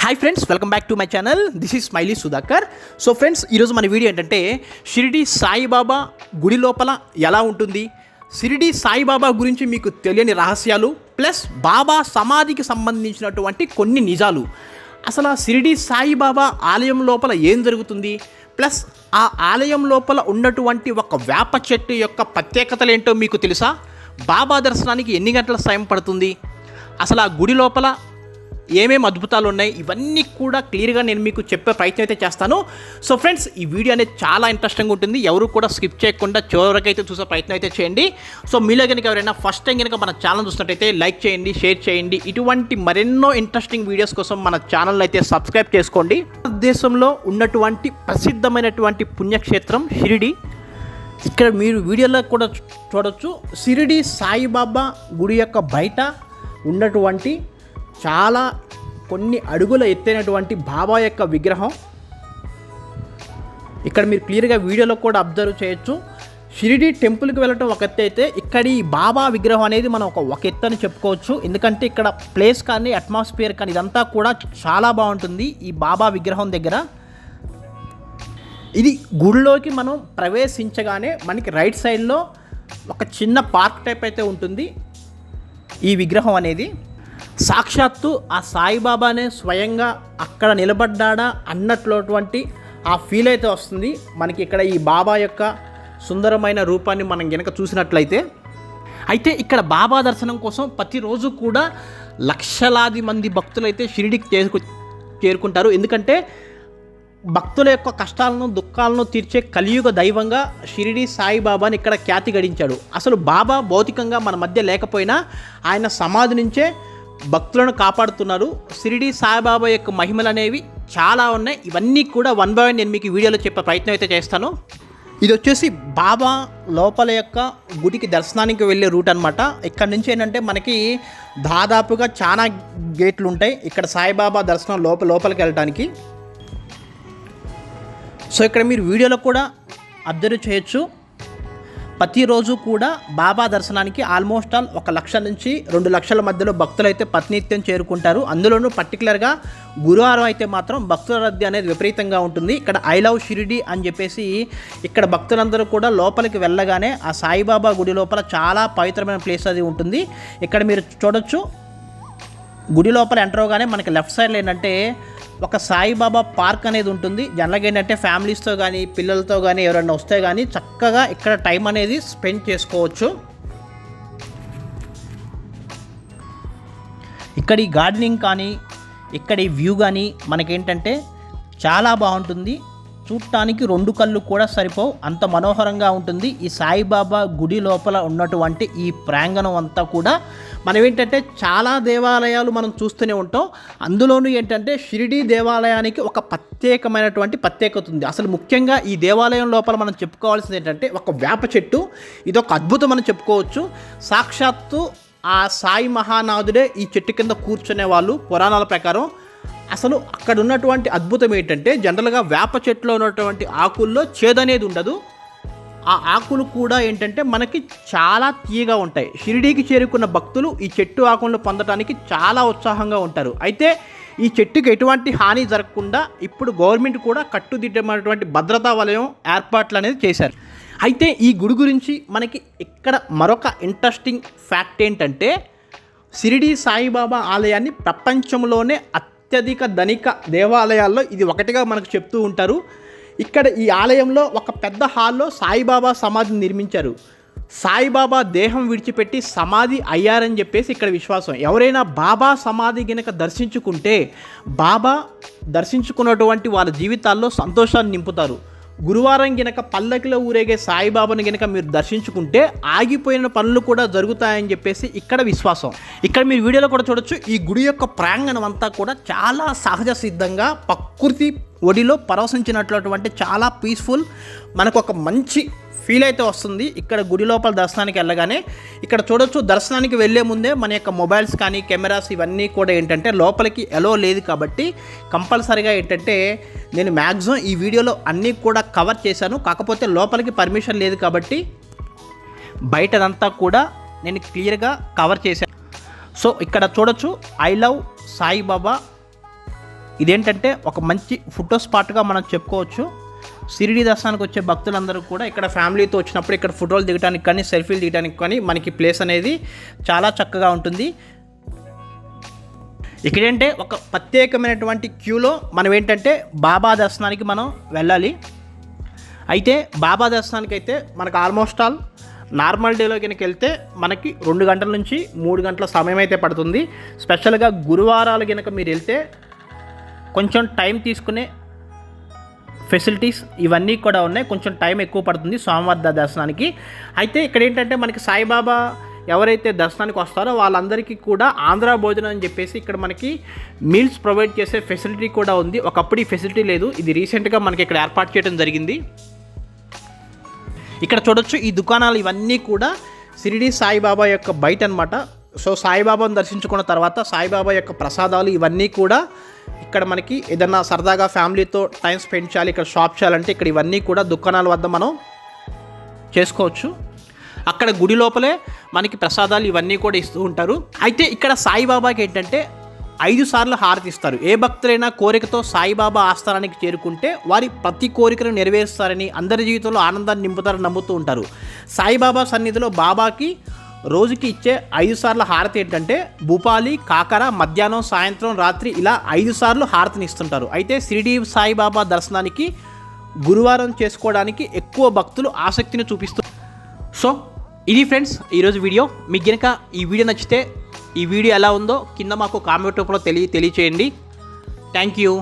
Hi friends, welcome back to my channel. This is smiley Sudhakar. So friends, ఈరోజు మన video ఏంటంటే షిరిడి సాయిబాబా గుడి లోపల ఎలా ఉంటుంది, షిరిడి సాయిబాబా గురించి మీకు తెలియని రహస్యాలు, ప్లస్ బాబా సమాధికి సంబంధించినటువంటి కొన్ని నిజాలు, అసలు ఆ షిరిడి సాయిబాబా ఆలయం లోపల ఏం జరుగుతుంది, ప్లస్ ఆ ఆలయం లోపల ఉన్నటువంటి ఒక వేప చెట్టు యొక్క ప్రత్యేకతలు ఏంటో మీకు తెలుసా, బాబా దర్శనానికి ఎన్ని గంటల సమయం పడుతుంది, అసలు ఆ గుడి లోపల ఏమేమి అద్భుతాలు ఉన్నాయి, ఇవన్నీ కూడా క్లియర్గా నేను మీకు చెప్పే ప్రయత్నం అయితే చేస్తాను. సో ఫ్రెండ్స్, ఈ వీడియో అనేది చాలా ఇంట్రెస్టింగ్గా ఉంటుంది. ఎవరు కూడా స్కిప్ చేయకుండా చివరికైతే చూసే ప్రయత్నం అయితే చేయండి. సో మీలో కనుక ఎవరైనా ఫస్ట్ టైం కనుక మన ఛానల్ చూసినట్టయితే లైక్ చేయండి, షేర్ చేయండి. ఇటువంటి మరెన్నో ఇంట్రెస్టింగ్ వీడియోస్ కోసం మన ఛానల్ అయితే సబ్స్క్రైబ్ చేసుకోండి. భారతదేశంలో ఉన్నటువంటి ప్రసిద్ధమైనటువంటి పుణ్యక్షేత్రం షిరిడి. ఇక్కడ మీరు వీడియోలో కూడా చూడొచ్చు, షిరిడి సాయిబాబా గుడి యొక్క బయట ఉన్నటువంటి చాలా కొన్ని అడుగుల ఎత్తైనటువంటి బాబా యొక్క విగ్రహం ఇక్కడ మీరు క్లియర్గా వీడియోలో కూడా అబ్జర్వ్ చేయొచ్చు. షిరిడి టెంపుల్కి వెళ్ళటం ఒక ఎత్తు అయితే, ఇక్కడ ఈ బాబా విగ్రహం అనేది మనం ఒక ఎత్తు అని చెప్పుకోవచ్చు. ఎందుకంటే ఇక్కడ ప్లేస్ కానీ అట్మాస్ఫియర్ కానీ ఇదంతా కూడా చాలా బాగుంటుంది ఈ బాబా విగ్రహం దగ్గర. ఇది గుడిలోకి మనం ప్రవేశించగానే మనకి రైట్ సైడ్లో ఒక చిన్న పార్క్ టైప్ అయితే ఉంటుంది. ఈ విగ్రహం అనేది సాక్షాత్తు ఆ సాయిబాబానే స్వయంగా అక్కడ నిలబడ్డా అన్నట్లటువంటి ఆ ఫీల్ అయితే వస్తుంది మనకి ఇక్కడ ఈ బాబా యొక్క సుందరమైన రూపాన్ని మనం గనక చూసినట్లయితే. అయితే ఇక్కడ బాబా దర్శనం కోసం ప్రతిరోజు కూడా లక్షలాది మంది భక్తులు అయితే షిరిడికి చేరుకుంటారు. ఎందుకంటే భక్తుల యొక్క కష్టాలను దుఃఖాలను తీర్చే కలియుగ దైవంగా షిరిడి సాయిబాబాని ఇక్కడ ఖ్యాతి గడించాడు. అసలు బాబా భౌతికంగా మన మధ్య లేకపోయినా ఆయన సమాధి నుంచే భక్తులను కాపాడుతున్నారు. షిరిడి సాయిబాబా యొక్క మహిమలు అనేవి చాలా ఉన్నాయి. ఇవన్నీ కూడా వన్ బై వన్ నేను మీకు వీడియోలో చెప్పే ప్రయత్నం అయితే చేస్తాను. ఇది వచ్చేసి బాబా లోపల యొక్క గుడికి దర్శనానికి వెళ్ళే రూట్ అనమాట. ఇక్కడ నుంచి ఏంటంటే మనకి దాదాపుగా చాలా గేట్లు ఉంటాయి ఇక్కడ సాయిబాబా దర్శనం లోపలికి వెళ్ళడానికి. సో ఇక్కడ మీరు వీడియోలో కూడా అబ్జర్వ్ చేయొచ్చు, ప్రతిరోజు కూడా బాబా దర్శనానికి ఆల్మోస్ట్ ఆల్ 1 లక్ష నుంచి 2 లక్షల మధ్యలో భక్తులు అయితే ప్రతినిత్యం చేరుకుంటారు. అందులోనూ పర్టికులర్గా గురువారం అయితే మాత్రం భక్తుల రద్దీ అనేది విపరీతంగా ఉంటుంది. ఇక్కడ ఐ లవ్ షిరిడి అని చెప్పేసి ఇక్కడ భక్తులందరూ కూడా లోపలికి వెళ్ళగానే ఆ సాయిబాబా గుడి లోపల చాలా పవిత్రమైన ప్లేస్ అది ఉంటుంది. ఇక్కడ మీరు చూడొచ్చు, గుడి లోపల ఎంటర్ అవగానే మనకి లెఫ్ట్ సైడ్లో ఏంటంటే ఒక సాయిబాబా పార్క్ అనేది ఉంటుంది. జనరల్గా ఏంటంటే ఫ్యామిలీస్తో కానీ పిల్లలతో కానీ ఎవరైనా వస్తే కానీ చక్కగా ఇక్కడ టైం అనేది స్పెండ్ చేసుకోవచ్చు. ఇక్కడ ఈ గార్డెనింగ్ కానీ ఇక్కడ ఈ వ్యూ కానీ మనకేంటంటే చాలా బాగుంటుంది. చూడటానికి 2 కళ్ళు కూడా సరిపోవు, అంత మనోహరంగా ఉంటుంది. ఈ సాయిబాబా గుడి లోపల ఉన్నటువంటి ఈ ప్రాంగణం అంతా కూడా మనం ఏంటంటే చాలా దేవాలయాలు మనం చూస్తూనే ఉంటాం. అందులోనూ ఏంటంటే షిరిడి దేవాలయానికి ఒక ప్రత్యేకమైనటువంటి ప్రత్యేకత ఉంది. అసలు ముఖ్యంగా ఈ దేవాలయం లోపల మనం చెప్పుకోవాల్సింది ఏంటంటే ఒక వేప చెట్టు. ఇదొక అద్భుతం అని చెప్పుకోవచ్చు. సాక్షాత్తు ఆ సాయి మహానాథుడే ఈ చెట్టు కింద కూర్చునే వాళ్ళు పురాణాల ప్రకారం. అసలు అక్కడ ఉన్నటువంటి అద్భుతం ఏంటంటే జనరల్గా వేప చెట్టులో ఉన్నటువంటి ఆకుల్లో చేదనేది ఉండదు. ఆ ఆకులు కూడా ఏంటంటే మనకి చాలా తీయగా ఉంటాయి. షిరిడీకి చేరుకున్న భక్తులు ఈ చెట్టు ఆకులను పొందడానికి చాలా ఉత్సాహంగా ఉంటారు. అయితే ఈ చెట్టుకి ఎటువంటి హాని జరగకుండా ఇప్పుడు గవర్నమెంట్ కూడా కట్టుదిట్టమైనటువంటి భద్రతా వలయం ఏర్పాట్లు అనేది చేశారు. అయితే ఈ గుడి గురించి మనకి ఇక్కడ మరొక ఇంట్రెస్టింగ్ ఫ్యాక్ట్ ఏంటంటే షిరిడి సాయిబాబా ఆలయాన్ని ప్రపంచంలోనే అత్యధిక ధనిక దేవాలయాల్లో ఇది ఒకటిగా మనకు చెప్తూ ఉంటారు. ఇక్కడ ఈ ఆలయంలో ఒక పెద్ద హాల్లో సాయిబాబా సమాధిని నిర్మించారు. సాయిబాబా దేహం విడిచిపెట్టి సమాధి అయ్యారని చెప్పేసి ఇక్కడ విశ్వాసం. ఎవరైనా బాబా సమాధి గనక దర్శించుకుంటే బాబా దర్శించుకున్నటువంటి వాళ్ళ జీవితాల్లో సంతోషాన్ని నింపుతారు. గురువారం గనక పల్లకిలో ఊరేగే సాయిబాబాని గనక మీరు దర్శించుకుంటే ఆగిపోయిన పనులు కూడా జరుగుతాయని చెప్పేసి ఇక్కడ విశ్వాసం. ఇక్కడ మీరు వీడియోలో కూడా చూడొచ్చు, ఈ గుడి యొక్క ప్రాంగణం అంతా కూడా చాలా సహజ సిద్ధంగా ప్రకృతి ఒడిలో పరవశించినటువంటి చాలా పీస్ఫుల్, మనకు ఒక మంచి ఫీల్ అయితే వస్తుంది ఇక్కడ గుడి లోపల దర్శనానికి వెళ్ళగానే. ఇక్కడ చూడొచ్చు, దర్శనానికి వెళ్ళే ముందే మన యొక్క మొబైల్స్ కానీ కెమెరాస్ ఇవన్నీ కూడా ఏంటంటే లోపలికి ఎలో లేదు కాబట్టి కంపల్సరీగా ఏంటంటే నేను మ్యాక్సిమం ఈ వీడియోలో అన్నీ కూడా కవర్ చేశాను. కాకపోతే లోపలికి పర్మిషన్ లేదు కాబట్టి బయటదంతా కూడా నేను క్లియర్గా కవర్ చేశాను. సో ఇక్కడ చూడొచ్చు, ఐ లవ్ సాయిబాబా ఇదేంటంటే ఒక మంచి ఫోటో స్పాట్గా మనం చెప్పుకోవచ్చు. షిరిడి దర్శనానికి వచ్చే భక్తులందరూ కూడా ఇక్కడ ఫ్యామిలీతో వచ్చినప్పుడు ఇక్కడ ఫోటోలు దిగడానికి కానీ సెల్ఫీలు దిగడానికి కానీ మనకి ప్లేస్ అనేది చాలా చక్కగా ఉంటుంది. ఇక్కడంటే ఒక ప్రత్యేకమైనటువంటి క్యూలో మనం ఏంటంటే బాబా దర్శనానికి మనం వెళ్ళాలి. అయితే బాబా దర్శనానికి అయితే మనకు ఆల్మోస్ట్ ఆల్ నార్మల్ డేలో కనుక వెళ్తే మనకి 2 గంటల నుంచి 3 గంటల సమయం అయితే పడుతుంది. స్పెషల్గా గురువారాలు కనుక మీరు వెళ్తే కొంచెం టైం తీసుకునే ఫెసిలిటీస్ ఇవన్నీ కూడా ఉన్నాయి. కొంచెం టైం ఎక్కువ పడుతుంది స్వామివారి దర్శనానికి. అయితే ఇక్కడ ఏంటంటే మనకి సాయిబాబా ఎవరైతే దర్శనానికి వస్తారో వాళ్ళందరికీ కూడా ఆంధ్ర భోజనం అని చెప్పేసి ఇక్కడ మనకి మీల్స్ ప్రొవైడ్ చేసే ఫెసిలిటీ కూడా ఉంది. ఒకప్పుడు ఈ ఫెసిలిటీ లేదు, ఇది రీసెంట్గా మనకి ఇక్కడ ఏర్పాటు చేయడం జరిగింది. ఇక్కడ చూడొచ్చు ఈ దుకాణాలు ఇవన్నీ కూడా షిరిడి సాయిబాబా యొక్క బయట అనమాట. సో సాయిబాబాను దర్శించుకున్న తర్వాత సాయిబాబా యొక్క ప్రసాదాలు ఇవన్నీ కూడా ఇక్కడ మనకి ఏదన్నా సరదాగా ఫ్యామిలీతో టైం స్పెండ్ చేయాలి, ఇక్కడ షాప్ చేయాలంటే ఇక్కడ ఇవన్నీ కూడా దుకాణాల వద్ద మనం చేసుకోవచ్చు. అక్కడ గుడి లోపలే మనకి ప్రసాదాలు ఇవన్నీ కూడా ఇస్తూ ఉంటారు. అయితే ఇక్కడ సాయిబాబాకి ఏంటంటే 5 సార్లు హారతి ఇస్తారు. ఏ భక్తులైనా కోరికతో సాయిబాబా ఆస్థానానికి చేరుకుంటే వారి ప్రతి కోరికను నెరవేరుస్తారని, అందరి జీవితంలో ఆనందాన్ని నింపుతారని నమ్ముతూ ఉంటారు. సాయిబాబా సన్నిధిలో బాబాకి రోజుకి ఇచ్చే 5 సార్ల హారతి ఏంటంటే భూపాలి, కాకర, మధ్యాహ్నం, సాయంత్రం, రాత్రి ఇలా 5 సార్లు హారతిని ఇస్తుంటారు. అయితే షిరిడి సాయిబాబా దర్శనానికి గురువారం చేసుకోవడానికి ఎక్కువ భక్తులు ఆసక్తిని చూపిస్తారు. సో ఇది ఫ్రెండ్స్ ఈరోజు వీడియో. మీకు కనుక ఈ వీడియో నచ్చితే ఈ వీడియో ఎలా ఉందో కింద మాకు కామెంట్ రూపంలో తెలియచేయండి. Thank you.